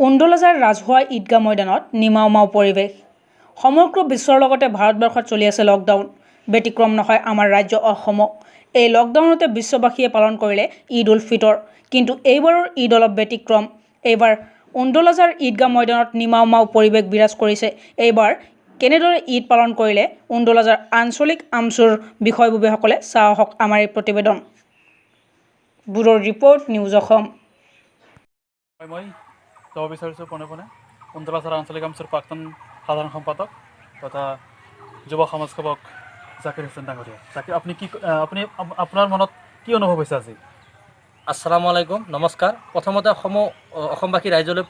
উণ্ডলাজাৰ ৰাজহুৱা ঈদগাহ ময়দানত নিমাওমাও পৰিৱেশ। সমগ্ৰ বিশ্বৰ লগতে ভাৰতবৰ্ষত চলি আছে লকডাউন। ব্যতিক্ৰম নহয় আমাৰ ৰাজ্য অসমো। এই লকডাউনতে বিশ্ববাসীয়ে পালন কৰিলে ঈদ উল ফিতৰ। কিন্তু এইবাৰৰ ঈদ অলপ ব্যতিক্ৰম। এইবাৰ উণ্ডলাজাৰ ঈদগাহ ময়দানত নিমাওমাও পৰিৱেশ বিৰাজ কৰিছে। এইবাৰ কেনেদৰে ঈদ পালন কৰিলে উণ্ডলাজাৰ আঞ্চলিক আমচুৰ বিষয়ববীয়াসকলে চাওঁ আহক আমাৰ এই প্ৰতিবেদন। Bureau' report, news Assam. মই যাব বিচাৰিছোঁ পোনে উণ্ডলাজাৰ আঞ্চলিক আমচুৰ প্ৰাক্তন সাধাৰণ সম্পাদক তথা যুৱ সমাজসেৱক জাকিৰ হুছেইন ডাঙৰীয়া। জাকিৰ, আপুনি আপোনাৰ মনত কি অনুভৱ হৈছে আজি? আসসালামু আলাইকুম, নমস্কাৰ। প্ৰথমতে অসমবাসী ৰাইজলৈ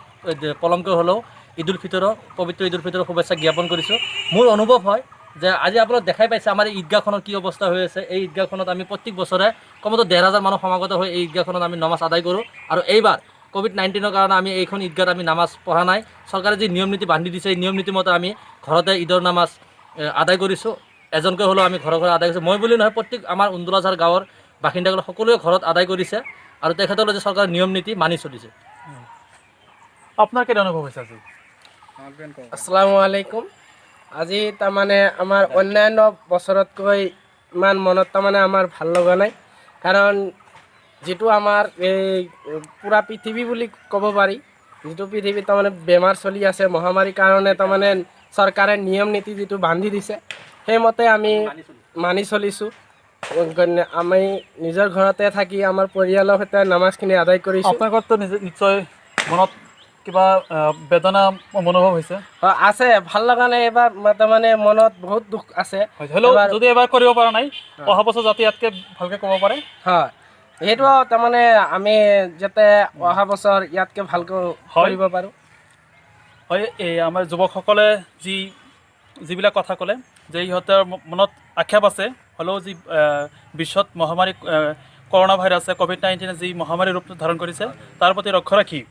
পলমকৈ হ'লেও ঈদ উল ফিতৰৰ পবিত্ৰ ঈদ উল ফিতৰৰ শুভেচ্ছা জ্ঞাপন কৰিছোঁ। মোৰ অনুভৱ হয় যে আজি আপোনালোক দেখাই পাইছে আমাৰ এই ঈদগাহখনৰ কি অৱস্থা হৈ আছে। এই ঈদগাহখনত আমি প্ৰত্যেক বছৰে কমেও ১,৫০০ মানুহ সমাগত হৈ এই ঈদগাহখনত আমি নামাজ আদায় কৰোঁ। আৰু এইবাৰ COVID-19 কাৰণে আমি এইখন ঈদগাহত আমি নামাজ পঢ়া নাই। চৰকাৰে যি নিয়ম নীতি বান্ধি দিছে এই নিয়ম নীতি মতে আমি ঘৰতে ঈদৰ নামাজ আদায় কৰিছোঁ। এজনকৈ হ'লেও আমি ঘৰে আদায় কৰিছোঁ। মই বুলি নহয়, প্ৰত্যেক আমাৰ উণ্ডলাজাৰ গাঁৱৰ বাসিন্দাসকলে সকলোৱে ঘৰত আদায় কৰিছে আৰু তেখেতসকলে যে চৰকাৰৰ নিয়ম নীতি মানি চলিছে। আপোনাৰ কেনে অনুভৱ হৈছে আজি? আসসালামু আলাইকুম। আজি তাৰমানে আমাৰ অন্যান্য বছৰতকৈ ইমান মনত তাৰমানে আমাৰ ভাল লগা নাই, কাৰণ যিটো আমাৰ এই পুৰা পৃথিৱী বুলি ক'ব পাৰি, যিটো পৃথিৱীত তাৰমানে বেমাৰ চলি আছে, মহামাৰীৰ কাৰণে তাৰমানে চৰকাৰে নিয়ম নীতি যিটো বান্ধি দিছে সেইমতে আমি মানি চলিছোঁ। আমি নিজৰ ঘৰতে থাকি আমাৰ পৰিয়ালৰ সৈতে নামাজখিনি আদায় কৰিছোঁ। আপোনালোকৰতো নিশ্চয় মনত কিবা বেদনা মনোভাৱ হৈছে? আছে, ভাল লগা নাই এইবাৰ, তাৰমানে মনত বহুত দুখ আছে। হ'লেও যদি এবাৰ কৰিব পৰা নাই, অহা বছৰ যাতে ইয়াতকৈ ভালকৈ ক'ব পাৰে। হয়, সেইটো তাৰমানে আমি যাতে অহা বছৰ ইয়াতকৈ ভালকৈ কৰিব পাৰোঁ। হয়, এই আমাৰ যুৱকসকলে যিবিলাক কথা ক'লে যে ইহঁতৰ মনত আক্ষেপ আছে, হ'লেও যি বিশ্বত মহামাৰী কৰোণা ভাইৰাছে COVID-19 যি মহামাৰী ৰূপ ধাৰণ কৰিছে তাৰ প্ৰতি লক্ষ্য ৰাখি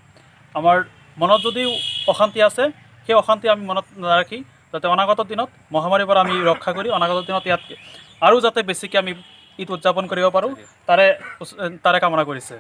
আমাৰ মনত যদিও অশান্তি আছে, সেই অশান্তি আমি মনত নাৰাখি যাতে অনাগত দিনত মহামাৰীৰ পৰা আমি ৰক্ষা কৰি অনাগত দিনত ইয়াত আৰু যাতে বেছিকৈ আমি ঈদ উদযাপন কৰিব পাৰোঁ তাৰে কামনা কৰিছে।